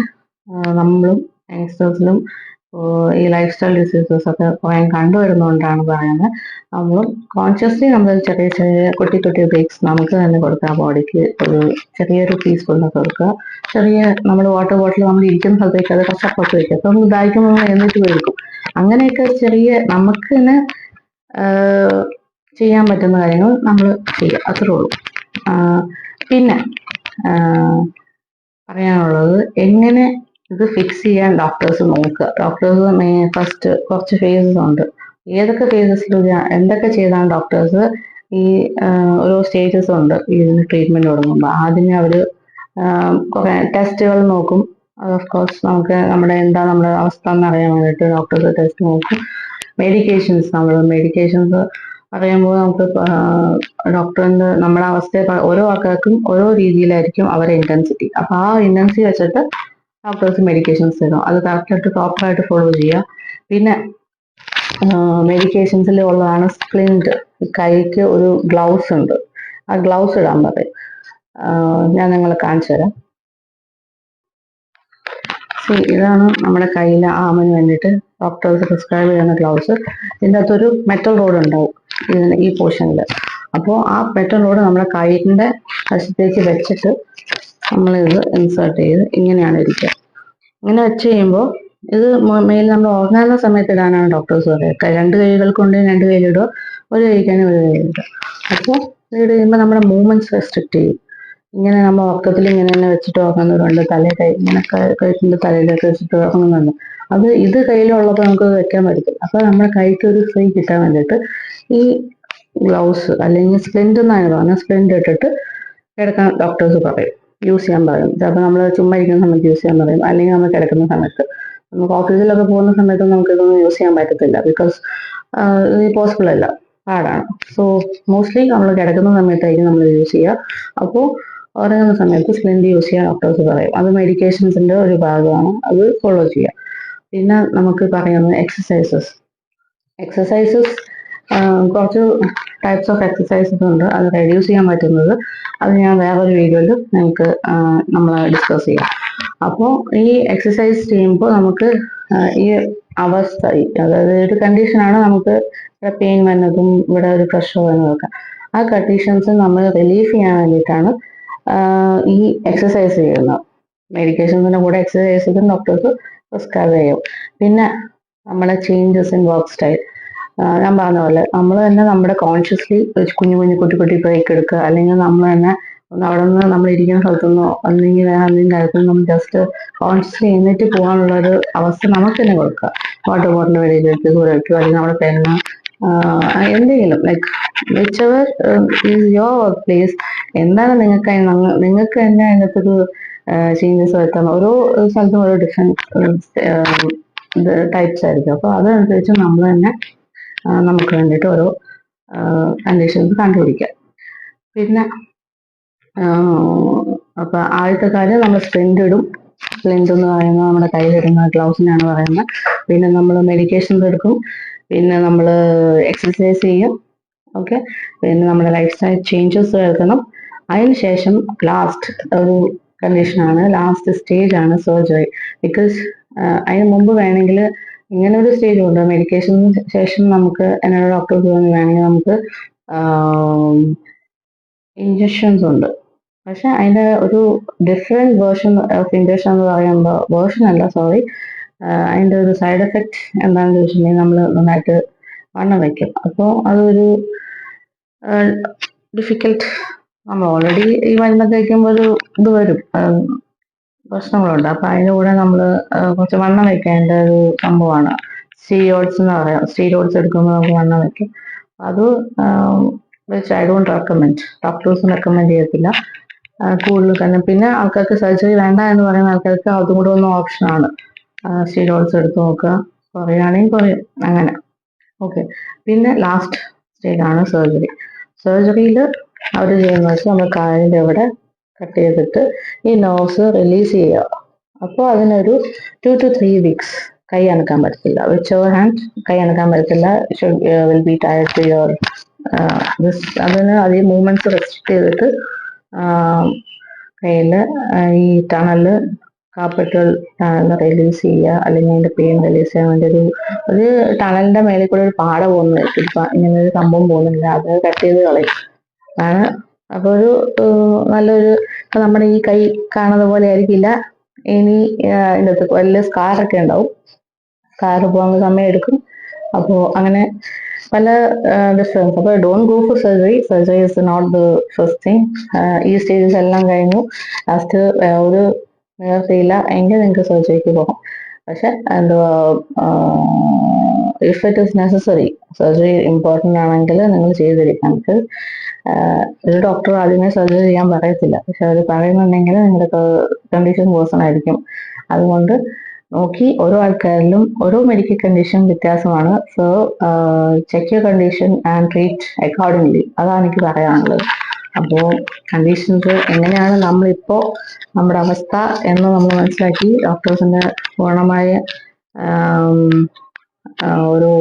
നമ്മളും യങ്സ്റ്റേഴ്സിനും ഈ ലൈഫ് സ്റ്റൈൽ ഡിസീസസ് ഒക്കെ കുറേ കണ്ടുവരുന്നതുകൊണ്ടാണ് പറയുന്നത്. നമ്മളും കോൺഷ്യസ്ലി നമ്മൾ ചെറിയ ചെറിയ കുട്ടി ബ്രേക്സ് നമുക്ക് തന്നെ കൊടുക്കുക, ബോഡിക്ക് ഒരു ചെറിയൊരു പീസ്ഫുൾനെസ് കൊടുക്കുക. ചെറിയ നമ്മൾ വാട്ടർ ബോട്ടിൽ നമ്മൾ ഇരിക്കുന്ന സ്ഥലത്തേക്ക് അത് കുറച്ച് അപ്പുറത്ത് വയ്ക്കുക, അപ്പം ദാഹിക്കുമ്പോൾ എന്നിട്ട് പോയിരിക്കും. അങ്ങനെയൊക്കെ ചെറിയ നമുക്ക് തന്നെ ചെയ്യാൻ പറ്റുന്ന കാര്യങ്ങൾ നമ്മൾ ചെയ്യുക, അത്രേ ഉള്ളൂ. പിന്നെ പറയാനുള്ളത്, എങ്ങനെ ഇത് ഫിക്സ് ചെയ്യാൻ ഡോക്ടേഴ്സ് നോക്കുക. ഡോക്ടേഴ്സ് ഫസ്റ്റ് കുറച്ച് ഫേസസ് ഉണ്ട്. ഏതൊക്കെ ഫേസസിൽ എന്തൊക്കെ ചെയ്താണ് ഡോക്ടേഴ്സ് ഈ ഓരോ സ്റ്റേജസ് ഉണ്ട് ഇതിന് ട്രീറ്റ്മെന്റ് തുടങ്ങുമ്പോൾ. ആദ്യമേ അവർ കുറെ ടെസ്റ്റുകൾ നോക്കും. ഓഫ് കോഴ്സ് നമുക്ക് നമ്മുടെ അവസ്ഥ എന്നറിയാൻ വേണ്ടിയിട്ട് ഡോക്ടേഴ്സ് ടെസ്റ്റ് നോക്കും. മെഡിക്കേഷൻസ് പറയുമ്പോൾ നമുക്ക് ഡോക്ടറിന്റെ നമ്മുടെ അവസ്ഥയെ ഓരോ ആൾക്കാർക്കും ഓരോ രീതിയിലായിരിക്കും അവരുടെ ഇന്റൻസിറ്റി. അപ്പൊ ആ ഇന്റൻസിറ്റി വെച്ചിട്ട് ഡോക്ടേഴ്സ് മെഡിക്കേഷൻസ് തരും. അത് കറക്റ്റായിട്ട് പ്രോപ്പറായിട്ട് ഫോളോ ചെയ്യുക. പിന്നെ മെഡിക്കേഷൻസിൽ ഉള്ളതാണ് സ്പ്ലിന്റ്. കൈക്ക് ഒരു ഗ്ലൗസ് ഉണ്ട്, ആ ഗ്ലൗസ് ഇടാൻ പറയും. ഞാൻ നിങ്ങളെ കാണിച്ചു തരാം. ഇതാണ് നമ്മുടെ കയ്യിലെ ആമിന് വേണ്ടിയിട്ട് ഡോക്ടേഴ്സ് പ്രിസ്ക്രൈബ് ചെയ്യുന്ന ഗ്ലൗസ്. ഇതിൻ്റെ അകത്തൊരു മെറ്റൽ റോഡ് ഉണ്ടാവും ഈ പോർഷനിൽ. അപ്പോൾ ആ മെറ്റൽ റോഡ് നമ്മുടെ കൈയിൻ്റെ വശത്തേക്ക് വെച്ചിട്ട് നമ്മളിത് ഇൻസേർട്ട് ചെയ്ത് ഇങ്ങനെയാണ് ഇരിക്കുക. ഇങ്ങനെ വെച്ച് കഴിയുമ്പോൾ ഇത് മെയിൻ നമ്മൾ ഉറങ്ങുന്ന സമയത്ത് ഇടാനാണ് ഡോക്ടേഴ്സ് പറയുക. രണ്ട് കൈകൾ കൊണ്ട് രണ്ട് കൈയിലിടുക, ഒരു കൈക്കാണ് ഒരു കൈയിലിടുക. അപ്പോൾ ഇത് കഴിയുമ്പോൾ നമ്മുടെ മൂവ്മെന്റ്സ് റെസ്ട്രിക്ട് ചെയ്യും. ഇങ്ങനെ നമ്മൾ ഉറക്കത്തിൽ ഇങ്ങനെ തന്നെ വെച്ചിട്ട് ഉറങ്ങുന്നവരുണ്ട്. ഇങ്ങനെ കഴുത്തിന്റെ തലയിലൊക്കെ വെച്ചിട്ട് ഉറങ്ങുന്നുണ്ട്. അത് ഇത് കയ്യിലുള്ളപ്പോൾ നമുക്ക് വെക്കാൻ പറ്റില്ല. അപ്പൊ നമ്മുടെ കൈക്ക് ഒരു ഫ്രീ കിട്ടാൻ വേണ്ടിയിട്ട് ഈ ഗ്ലൗസ് അല്ലെങ്കിൽ സ്പ്ലിന്റ് എന്നാണ് പറഞ്ഞാൽ സ്പ്ലിന്റ് ഇട്ടിട്ട് കിടക്കാൻ ഡോക്ടേഴ്സ് പറയും, യൂസ് ചെയ്യാൻ പറയും. ചിലപ്പോൾ നമ്മൾ ചുമ്മാ ഇരിക്കുന്ന സമയത്ത് യൂസ് ചെയ്യാൻ പറയും, അല്ലെങ്കിൽ നമ്മൾ കിടക്കുന്ന സമയത്ത്. നമുക്ക് ഓഫീസിലൊക്കെ പോകുന്ന സമയത്ത് നമുക്ക് ഇതൊന്നും യൂസ് ചെയ്യാൻ പറ്റത്തില്ല. ബിക്കോസ് ഇത് പോസിബിൾ അല്ല, പാടാണ്. സോ മോസ്റ്റ്ലി നമ്മൾ കിടക്കുന്ന സമയത്തായിരിക്കും നമ്മൾ യൂസ് ചെയ്യുക. അപ്പോൾ ഉറങ്ങുന്ന സമയത്ത് സ്പ്ലിന്റ് യൂസ് ചെയ്യാൻ ഡോക്ടേഴ്സ് പറയും. അത് മെഡിക്കേഷൻസിന്റെ ഒരു ഭാഗമാണ്, അത് ഫോളോ ചെയ്യുക. പിന്നെ നമുക്ക് പറയുന്നത് എക്സസൈസസ് കുറച്ച് ടൈപ്സ് ഓഫ് എക്സസൈസസ് ഉണ്ട്. അത് റെഡ്യൂസ് ചെയ്യാൻ പറ്റുന്നത് അത് ഞാൻ വേറൊരു വീഡിയോയിൽ നിങ്ങൾക്ക് നമ്മൾ ഡിസ്കസ് ചെയ്യാം. അപ്പോൾ ഈ എക്സസൈസ് ചെയ്യുമ്പോൾ നമുക്ക് ഈ അവസ്ഥ, അതായത് ഒരു കണ്ടീഷനാണ് നമുക്ക് പെയിൻ വരുന്നതും ഇവിടെ ഒരു പ്രഷർ വരുന്നതൊക്കെ. ആ കണ്ടീഷൻസ് നമ്മൾ റിലീഫ് ചെയ്യാൻ വേണ്ടിയിട്ടാണ് ഈ എക്സസൈസ് ചെയ്യുന്നത്. മെഡിക്കേഷൻസിന്റെ കൂടെ എക്സസൈസ് ചെയ്തും ഡോക്ടേഴ്സ് പ്രിസ്ക്രൈബ് ചെയ്യും. പിന്നെ നമ്മുടെ ചേഞ്ചസ് ഇൻ വർക്ക് സ്റ്റൈൽ, ഞാൻ പറഞ്ഞ പോലെ നമ്മൾ തന്നെ നമ്മുടെ കോൺഷ്യസ്ലി കുഞ്ഞു കുട്ടി ബ്രേക്ക് എടുക്കുക, അല്ലെങ്കിൽ നമ്മൾ തന്നെ അവിടെ നിന്ന് നമ്മൾ ഇരിക്കുന്ന സ്ഥലത്തുനിന്നോ അല്ലെങ്കിൽ വേറെ എന്തെങ്കിലും കാര്യത്തിൽ നമ്മൾ ജസ്റ്റ് കോൺഷ്യസ്ലി എഴുന്നേറ്റ് പോകാനുള്ള ഒരു അവസ്ഥ നമുക്ക് തന്നെ കൊടുക്കുക. വാട്ടർ ബോട്ടിലിന്റെ വെളിയിലേക്ക് ദൂരെ വയ്ക്കുക, അല്ലെങ്കിൽ നമ്മുടെ പെണ്ണ് എന്തെങ്കിലും like which ever is your work place. എന്താണ് നിങ്ങൾക്ക് തന്നെ അതിനകത്തൊരു ചേഞ്ചസ് വരുത്താൻ. ഓരോ സ്ഥലത്തും ഓരോ ഡിഫറെന്റ് ടൈപ്സ് ആയിരിക്കും. അപ്പോൾ അതനുസരിച്ച് നമ്മൾ തന്നെ നമുക്ക് വേണ്ടിയിട്ട് ഓരോ കണ്ടീഷൻസ് കണ്ടുപിടിക്കാം. പിന്നെ അപ്പൊ ആദ്യത്തെ കാര്യം നമ്മൾ സ്പ്ലിന്റ് ഇടും. സ്പ്ലിന്റ് എന്ന് പറയുന്നത് നമ്മുടെ കയ്യിലിടുന്ന ഗ്ലൗസിനാണ് പറയുന്നത്. പിന്നെ നമ്മൾ മെഡിക്കേഷൻസ് എടുക്കും. പിന്നെ നമ്മൾ എക്സസൈസ് ചെയ്യും. ഓക്കെ, പിന്നെ നമ്മുടെ ലൈഫ് സ്റ്റൈൽ ചേഞ്ചസ് വരുത്തണം. അതിനുശേഷം ലാസ്റ്റ് ഒരു കണ്ടീഷനാണ്, ലാസ്റ്റ് സ്റ്റേജ് ആണ് സർജറി. ബിക്കോസ് അതിന് മുമ്പ് വേണമെങ്കിൽ ഇങ്ങനെ ഒരു സ്റ്റേജ് ഉണ്ട്. മെഡിക്കേഷന് ശേഷം നമുക്ക് എന്നോട് ഡോക്ടേഴ്സ് വേണമെങ്കിൽ നമുക്ക് ഇഞ്ചക്ഷൻസ് ഉണ്ട്. പക്ഷെ അതിന്റെ ഒരു ഡിഫറെന്റ് വേർഷൻ ഓഫ് ഇഞ്ചക്ഷൻ എന്ന് പറയുമ്പോൾ, വേർഷൻ അല്ല സോറി, അതിന്റെ ഒരു സൈഡ് എഫക്റ്റ് എന്താണെന്ന് ചോദിച്ചിട്ടുണ്ടെങ്കിൽ നമ്മൾ നന്നായിട്ട് വണ്ണം വയ്ക്കും. അപ്പോൾ അതൊരു ഡിഫിക്കൽട്ട്. നമ്മൾ ഓൾറെഡി ഈ മരുന്നൊക്കെ വയ്ക്കുമ്പോൾ ഒരു ഇത് വരും, പ്രശ്നങ്ങളുണ്ട്. അപ്പൊ അതിന്റെ കൂടെ നമ്മൾ കുറച്ച് വണ്ണം വെക്കേണ്ട ഒരു സംഭവമാണ് സ്റ്റീറോയിഡ്സ് എന്ന് പറയാം. സ്റ്റീറോയിഡ്സ് എടുക്കുമ്പോൾ നമുക്ക് വണ്ണം വെക്കും. അത് വെച്ച് ഐ ഡോണ്ട് റെക്കമെൻഡ്, ഡോക്ടേഴ്സും റെക്കമെൻഡ് ചെയ്യത്തില്ല കൂടുതൽ തന്നെ. പിന്നെ ആൾക്കാർക്ക് സർജറി വേണ്ട എന്ന് പറയുന്ന ആൾക്കാർക്ക് അതും കൂടെ ഒന്ന് ഓപ്ഷനാണ്. സ്റ്റീറോയിഡ്സ് എടുത്ത് നോക്കുക, കുറയുകയാണെങ്കിൽ കുറയും, അങ്ങനെ. ഓക്കെ, പിന്നെ ലാസ്റ്റ് സ്റ്റേജ് ആണ് സർജറി. സർജറിയിൽ അവർ ചെയ്യുന്ന വെച്ചാൽ നമ്മൾ കാലിൻ്റെ അവിടെ കട്ട് ചെയ്തിട്ട് ഈ നെർവ്സ് റിലീസ് ചെയ്യുക. അപ്പോൾ അതിനൊരു 2 to 3 weeks കൈ അനക്കാൻ പറ്റത്തില്ല. വിച്ച് എവർ ഹാൻഡ് കൈ അനക്കാൻ പറ്റത്തില്ല. Will be tired to your അതിന് അധികം മൂവ്മെന്റ്സ് റെസ്ട്രിക്ട് ചെയ്തിട്ട് കയ്യിൽ ഈ ടണല് കാപ്പറ്റുകൾ റിലീസ് ചെയ്യുക, അല്ലെങ്കിൽ അതിന്റെ പെയിൻ റിലീസ് ചെയ്യാൻ വേണ്ടി ഒരു ടണലിന്റെ മേളിൽ കൂടെ ഒരു പാട പോകുന്നതായിരിക്കും. ഇങ്ങനെ ഒരു സംഭവം പോകുന്നില്ല, അത് കട്ട് ചെയ്ത് കളയും. അപ്പൊ ഒരു നല്ലൊരു, ഇപ്പൊ നമ്മുടെ ഈ കൈ കാണുന്ന പോലെ ആയിരിക്കില്ല. ഇനി ഇതിൻ്റെ അകത്ത് വലിയ സ്കാറൊക്കെ ഉണ്ടാവും. സ്കാർ പോകാൻ സമയം എടുക്കും. അപ്പോൾ അങ്ങനെ പല ഡിഫറൻസ്. അപ്പോൾ don't go for surgery. Surgery is not the first thing. ഈ സ്റ്റേജസ് എല്ലാം കഴിഞ്ഞു ലാസ്റ്റ് ഒരു നിവർത്തിയില്ല എങ്കിൽ നിങ്ങൾക്ക് സർജറിക്ക് പോകാം. പക്ഷെ എന്തുവാ, if it is necessary, surgery important ആണെങ്കിൽ നിങ്ങൾ ചെയ്തിരിക്കാം. ഒരു ഡോക്ടർ ആദ്യമേ സർജറി ചെയ്യാൻ പറയത്തില്ല, പക്ഷെ അവർ പറയുന്നുണ്ടെങ്കിൽ നിങ്ങളുടെ കണ്ടീഷൻ വേഴ്സൺ ആയിരിക്കും. അതുകൊണ്ട് നോക്കി, ഓരോ ആൾക്കാരിലും ഓരോ മെഡിക്കൽ കണ്ടീഷൻ വ്യത്യാസമാണ്. So check your condition and treat accordingly. അതാണ് എനിക്ക് പറയാനുള്ളത്. അപ്പോൾ കണ്ടീഷൻസ് എങ്ങനെയാണ് നമ്മളിപ്പോ നമ്മുടെ അവസ്ഥ എന്ന് നമ്മൾ മനസ്സിലാക്കി ഡോക്ടേഴ്സിന്റെ പൂർണ്ണമായ ഒരു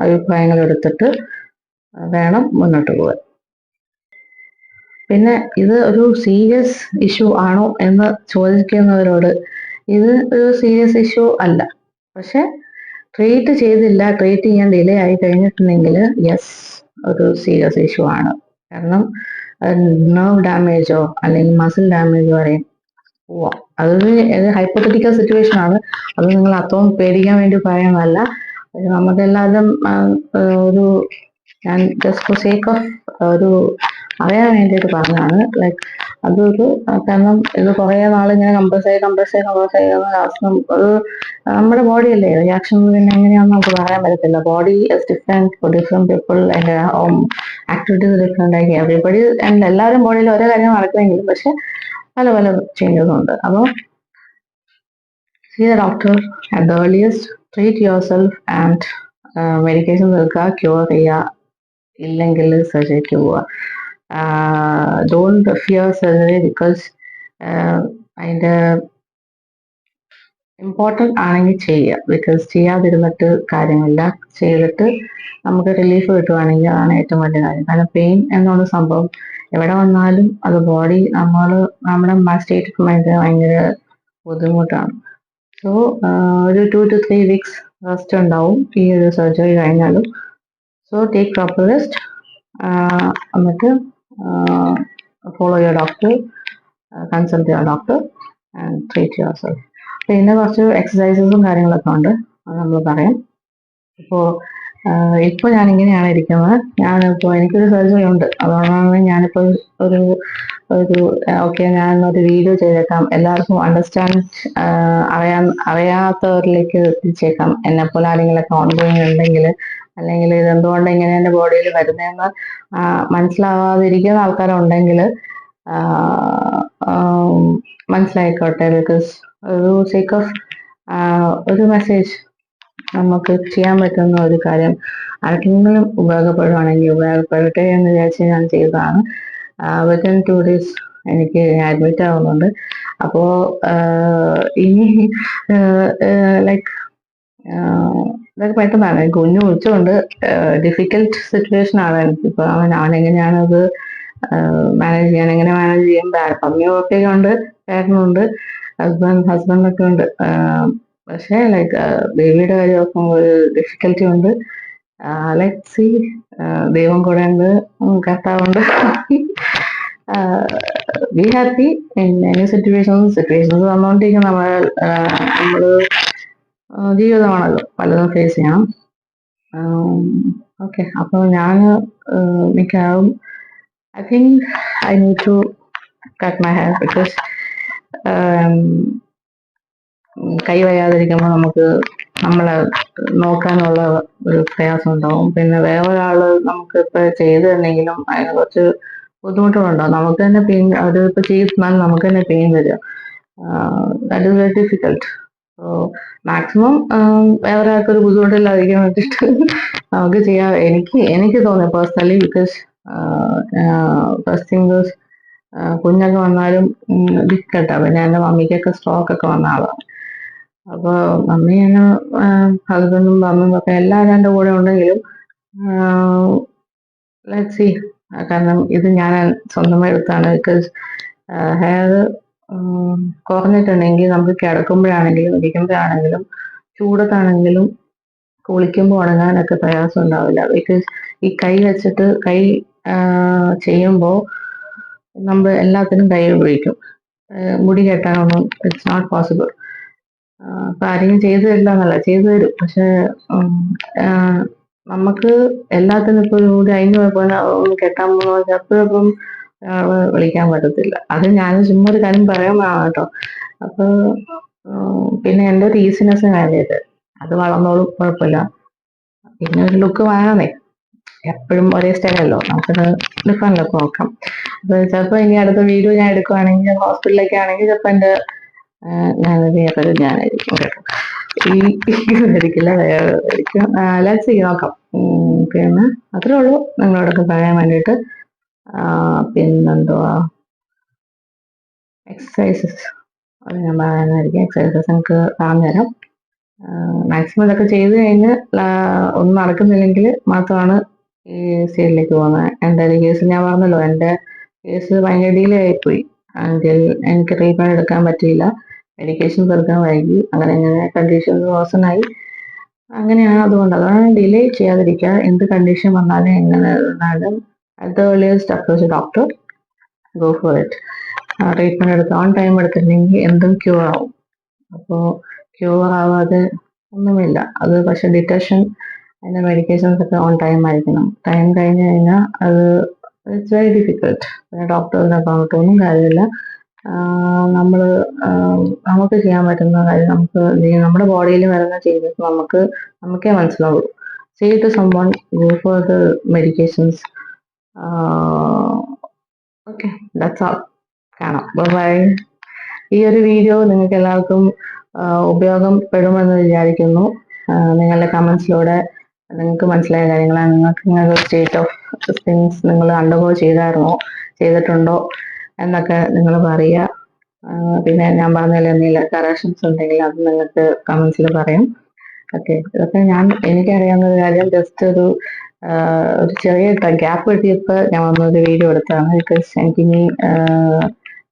അഭിപ്രായങ്ങൾ എടുത്തിട്ട് വേണം മുന്നോട്ട് പോകാൻ. പിന്നെ ഇത് ഒരു സീരിയസ് ഇഷ്യൂ ആണോ എന്ന് ചോദിക്കുന്നവരോട്, ഇത് ഒരു സീരിയസ് ഇഷ്യൂ അല്ല. പക്ഷെ ട്രീറ്റ് ചെയ്തില്ല, ട്രീറ്റ് ചെയ്യാൻ ഡിലേ ആയി കഴിഞ്ഞിട്ടുണ്ടെങ്കിൽ യെസ്, ഒരു സീരിയസ് ഇഷ്യൂ ആണ്. കാരണം നെർവ് ഡാമേജോ അല്ലെങ്കിൽ മസിൽ ഡാമേജോ വരെയും പോവാം. അതൊരു ഹൈപ്പോത്തറ്റിക്കൽ സിറ്റുവേഷൻ ആണ്. അത് നിങ്ങൾ അത്രയും പേടിക്കാൻ വേണ്ടി പറയുന്നതല്ല. നമുക്കെല്ലാവരും ഒരു, ഞാൻ ജസ്റ്റ് ഫോർ സേക്ക് ഓഫ് ഒരു അറിയാൻ വേണ്ടിയിട്ട് പറഞ്ഞതാണ്. ലൈക്ക് അതൊരു, കാരണം ഇത് കുറേ നാൾ ഇങ്ങനെ കംപ്രസ് ചെയ്യുന്ന ലാസ്റ്റ് ഒരു നമ്മുടെ ബോഡി അല്ലേ, റിയാക്ഷൻ പിന്നെ എങ്ങനെയാണെന്ന് നമുക്ക് പറയാൻ പറ്റത്തില്ല. Body is different for different people and activities different ആക്കി എവറിബഡി. ആൻഡ് എല്ലാവരും ബോഡിയിൽ ഓരോ കാര്യം നടക്കുമെങ്കിലും പക്ഷെ പല പല ചേഞ്ചസ് ഉണ്ട്. അപ്പോൾ see the doctor at the earliest, treat yourself and medication എടുക്കുക, ക്യൂർ ചെയ്യുക, ഇല്ലെങ്കിൽ സർജറിക്ക് പോവുക. ഡോണ്ട് ഫിയർ സർജറി ബിക്കോസ് അതിൻ്റെ ഇമ്പോർട്ടൻ്റ് ആണെങ്കിൽ ചെയ്യുക. ബിക്കോസ് ചെയ്യാതിരുന്നിട്ട് കാര്യമില്ല. ചെയ്തിട്ട് നമുക്ക് റിലീഫ് കിട്ടുവാണെങ്കിൽ അതാണ് ഏറ്റവും വലിയ കാര്യം. കാരണം പെയിൻ എന്നുള്ള സംഭവം എവിടെ വന്നാലും അത് ബോഡി നമ്മുടെ സ്റ്റേറ്റ് ഓഫ് മൈൻഡിന് ഭയങ്കര ബുദ്ധിമുട്ടാണ്. സോ ഒരു 2 to 3 വീക്സ് റെസ്റ്റ് ഉണ്ടാവും ഈ ഒരു സർജറി കഴിഞ്ഞാലും. സോ ടേക്ക് പ്രോപ്പർ റെസ്റ്റ്, എന്നിട്ട് follow your doctor, consult your doctor and treat your self. പിന്നെ കുറച്ച് എക്സസൈസസും കാര്യങ്ങളൊക്കെ ഉണ്ട്, അത് നമ്മൾ പറയാം. ഇപ്പോൾ ഇപ്പോൾ ഞാനിങ്ങനെയാണ് ഇരിക്കുന്നത്. ഞാനിപ്പോൾ എനിക്കൊരു സർജറി ഉണ്ട്, അതുകൊണ്ടാണ് ഞാനിപ്പോൾ ഒരു ഓക്കെ ഞാനൊരു വീഡിയോ ചെയ്തേക്കാം, എല്ലാവർക്കും അണ്ടർസ്റ്റാൻഡ് അറിയാത്തവരിലേക്ക് എത്തിച്ചേക്കാം. എന്നെപ്പോലെ ആരെങ്കിലൊക്കെ ഓൺഗോയിങ് ഉണ്ടെങ്കിൽ, അല്ലെങ്കിൽ ഇതെന്തുകൊണ്ട് ഇങ്ങനെ എൻ്റെ ബോഡിയിൽ വരുന്നതെന്ന് മനസ്സിലാവാതിരിക്കുന്ന ആൾക്കാരുണ്ടെങ്കിൽ മനസ്സിലായിക്കോട്ടെ. ബിക്കോസ് ഒരു സേക്ക് ഓഫ് ഒരു മെസ്സേജ്, നമുക്ക് ചെയ്യാൻ പറ്റുന്ന ഒരു കാര്യം ആർക്കെങ്കിലും ഉപയോഗപ്പെടുവാണെങ്കിൽ ഉപയോഗപ്പെടട്ടെ എന്ന് വിചാരിച്ച് ഞാൻ ചെയ്തതാണ്. വിത്തിൻ 2 days എനിക്ക് അഡ്മിറ്റ് ആവുന്നുണ്ട്. അപ്പോൾ ഇനി ലൈക്ക് ഇതൊക്കെ പെട്ടെന്നാണ്. കുഞ്ഞു വിളിച്ചുകൊണ്ട് ഡിഫിക്കൽട്ട് സിറ്റുവേഷൻ ആണ് എനിക്കിപ്പോൾ. അവനെങ്ങനെയാണത് മാനേജ് ചെയ്യാൻ, എങ്ങനെ മാനേജ് ചെയ്യും. മമ്മിയൊക്കെ ഉണ്ട്, പേരനുണ്ട്, ഹസ്ബൻഡൊക്കെ ഉണ്ട്. പക്ഷേ ലൈക്ക് ബേബിയുടെ കാര്യം നോക്കുമ്പോൾ ഒരു ഡിഫിക്കൽറ്റി ഉണ്ട്. ലൈക്ക് സി, ദൈവം കൂടെ ഉണ്ട്, കർത്താവുണ്ട്. Be happy in any situations വന്നുകൊണ്ടിരിക്കുന്ന നമ്മള് ജീവിതമാണല്ലോ, പലതും ഫേസ് ചെയ്യണം. ഓക്കെ, അപ്പോൾ ഞാൻ മിക്കവാറും I think I need to cut my hair because കൈ വയ്യാതിരിക്കുമ്പോൾ നമുക്ക് നമ്മളെ നോക്കാനുള്ള ഒരു പ്രയാസം ഉണ്ടാവും. പിന്നെ വേറൊരാള് നമുക്ക് ഇപ്പൊ ചെയ്തു തന്നെങ്കിലും അതിന് കുറച്ച് ബുദ്ധിമുട്ടുകളുണ്ടാവും. നമുക്ക് തന്നെ പെയിൻ, അത് ഇപ്പൊ ചെയ്താൽ നമുക്ക് തന്നെ പെയിൻ വരിക. That is very difficult. So maximum വേറൊരാൾക്കൊരു ബുദ്ധിമുട്ടില്ലാതിരിക്കാൻ വേണ്ടിയിട്ട് നമുക്ക് ചെയ്യാം. എനിക്ക് തോന്നി പേഴ്സണലി, ബിക്കോസ് ഫസ്റ്റ് തിങ്സ് കുഞ്ഞൊക്കെ വന്നാലും ഡിഫിക്കൽട്ടാണ്. പിന്നെ എൻ്റെ മമ്മിക്കൊക്കെ സ്ട്രോക്ക് ഒക്കെ വന്ന ആളാണ്. അപ്പോൾ മമ്മി എന്നെ ഹസ്ബൻഡും മമ്മിയും ഒക്കെ എല്ലാവരും എൻ്റെ കൂടെ ഉണ്ടെങ്കിലും ലെറ്റ്സ് സീ. കാരണം ഇത് ഞാൻ സ്വന്തമായി എടുത്താണ്. ബിക്കോസ് ഹെയർ കുറഞ്ഞിട്ടുണ്ടെങ്കിൽ നമുക്ക് കിടക്കുമ്പോഴാണെങ്കിലും ഇരിക്കുമ്പോഴാണെങ്കിലും ചൂടത്താണെങ്കിലും കുളിക്കുമ്പോൾ ഉണങ്ങാനൊക്കെ പ്രയാസം ഉണ്ടാവില്ല. ബിക്കോസ് ഈ കൈ വെച്ചിട്ട് ചെയ്യുമ്പോൾ നമ്മൾ എല്ലാത്തിനും കൈ ഉപയോഗിക്കും. മുടി കെട്ടാനൊന്നും ഇറ്റ്സ് നോട്ട് പോസിബിൾ. അപ്പൊ ആരെങ്കിലും ചെയ്തു തരില്ല എന്നല്ല, ചെയ്തു തരും. പക്ഷെ നമുക്ക് എല്ലാത്തിനും ഇപ്പൊ ഒരു അതിന് ഒന്ന് കെട്ടാൻ പോകുന്ന ചിലപ്പോഴും വിളിക്കാൻ പറ്റത്തില്ല. അത് ഞാൻ ചുമ്മാ ഒരു കാര്യം പറയാൻ കേട്ടോ. അപ്പൊ പിന്നെ എൻ്റെ ഒരു ഈസിനെസ് വേണ്ടിയത് അത് വളർന്നോളും, കുഴപ്പമില്ല. പിന്നെ ഒരു ലുക്ക് വേണമേ, എപ്പോഴും ഒരേ സ്റ്റൈലല്ലോ, നമുക്കത് ഡിഫറെന്റ് ലുക്ക് നോക്കാം. അപ്പൊ ചിലപ്പോ ഇനി അടുത്ത വീഡിയോ ഞാൻ എടുക്കുവാണെങ്കിൽ ഹോസ്പിറ്റലിലൊക്കെ ആണെങ്കിൽ ചിലപ്പോ എൻ്റെ ഞാനായിരിക്കും കേട്ടോ. ഇതായിരിക്കില്ല, വേറെ ആയിരിക്കും. ലെറ്റ്സ് സീ, നോക്കാം. പിന്നെ അത്രേ ഉള്ളൂ നിങ്ങളോടൊക്കെ പറയാൻ വേണ്ടിയിട്ട്. പിന്നെന്തുവാ, എക്സസൈസസ് അത് ഞാൻ പറയാനായിരിക്കും. എക്സസൈസസ് നിങ്ങൾക്ക് പറഞ്ഞുതരാം. മാക്സിമം ഇതൊക്കെ ചെയ്ത് കഴിഞ്ഞ് ഒന്നും നടക്കുന്നില്ലെങ്കിൽ മാത്രമാണ് ഈ സ്റ്റേജിലേക്ക് പോകുന്നത്. എൻ്റെ ഒരു കേസ് ഞാൻ പറഞ്ഞല്ലോ, എൻ്റെ കേസ് ഭയങ്കര ഡിലേ ആയിപ്പോയി. എങ്കിൽ എനിക്ക് ട്രീറ്റ്മെന്റ് എടുക്കാൻ പറ്റിയില്ല, മെഡിക്കേഷൻസ് എടുക്കാൻ വൈകി, അങ്ങനെ കണ്ടീഷൻസ് വേഴ്സണായി. അങ്ങനെയാണ്. അതുകൊണ്ട് അതാണ് ഡിലേ ചെയ്യാതിരിക്കുക. എന്ത് കണ്ടീഷൻ വന്നാലും എങ്ങനെ വന്നാലും at the earliest approach doctor, go for it. Treatment എടുത്ത് ഓൺ ടൈം എടുത്തിട്ടുണ്ടെങ്കിൽ എന്തും ക്യൂർ ആവും. അപ്പോൾ ക്യൂർ ആവാതെ ഒന്നുമില്ല. അത് പക്ഷെ ഡിറ്റക്ഷൻ, അതിന്റെ മെഡിക്കേഷൻസ് ഒക്കെ ഓൺ ടൈം ആയിരിക്കണം. ടൈം കഴിഞ്ഞ് കഴിഞ്ഞാൽ അത് ഇറ്റ്സ് വെരി ഡിഫിക്കൽട്ട്. പിന്നെ ഡോക്ടറിനെ പറഞ്ഞിട്ടൊന്നും കാര്യമില്ല. നമ്മള് നമുക്ക് ചെയ്യാൻ പറ്റുന്ന കാര്യം നമുക്ക് നമ്മുടെ ബോഡിയിൽ വരുന്ന ചേഞ്ചസ് നമുക്കേ മനസ്സിലാവൂ. Say to someone, go for the medications. Okay, that's all. കാണാം, ബൈ. ഈ ഒരു വീഡിയോ നിങ്ങൾക്ക് എല്ലാവർക്കും ഉപയോഗപ്പെടുമെന്ന് വിചാരിക്കുന്നു. നിങ്ങളുടെ കമന്റ്സിലൂടെ നിങ്ങൾക്ക് മനസ്സിലായ കാര്യങ്ങളാണ്. നിങ്ങൾക്ക് സ്റ്റേറ്റ് ഓഫ് തിങ്സ് നിങ്ങൾ അണ്ടർഗോ ചെയ്തിട്ടുണ്ടോ എന്നൊക്കെ നിങ്ങൾ പറയുക. പിന്നെ ഞാൻ പറഞ്ഞതിൽ എന്തെങ്കിലും കറക്ഷൻസ് ഉണ്ടെങ്കിൽ അത് നിങ്ങൾക്ക് കമന്റ്സിൽ പറയാം. ഓക്കെ, ഇതൊക്കെ എനിക്കറിയാവുന്ന ഒരു കാര്യം. ജസ്റ്റ് ഒരു ചെറിയ ഗ്യാപ്പ് കിട്ടിയപ്പോൾ ഞാൻ വന്നൊരു വീഡിയോ എടുത്തതാണ്. ബിക്കോസ് എനിക്കിനി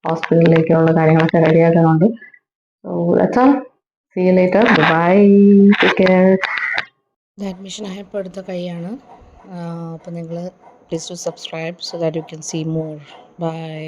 ഹോസ്പിറ്റലിലേക്കുള്ള കാര്യങ്ങളൊക്കെ റെഡിയാക്കുന്നുണ്ട്. So that's all. See you later. Bye. Take care. ഇത് അഡ്മിഷൻ ആയപ്പോൾ എടുത്ത കൈയാണ്. അപ്പോൾ നിങ്ങൾ please to subscribe so that you can see more. By.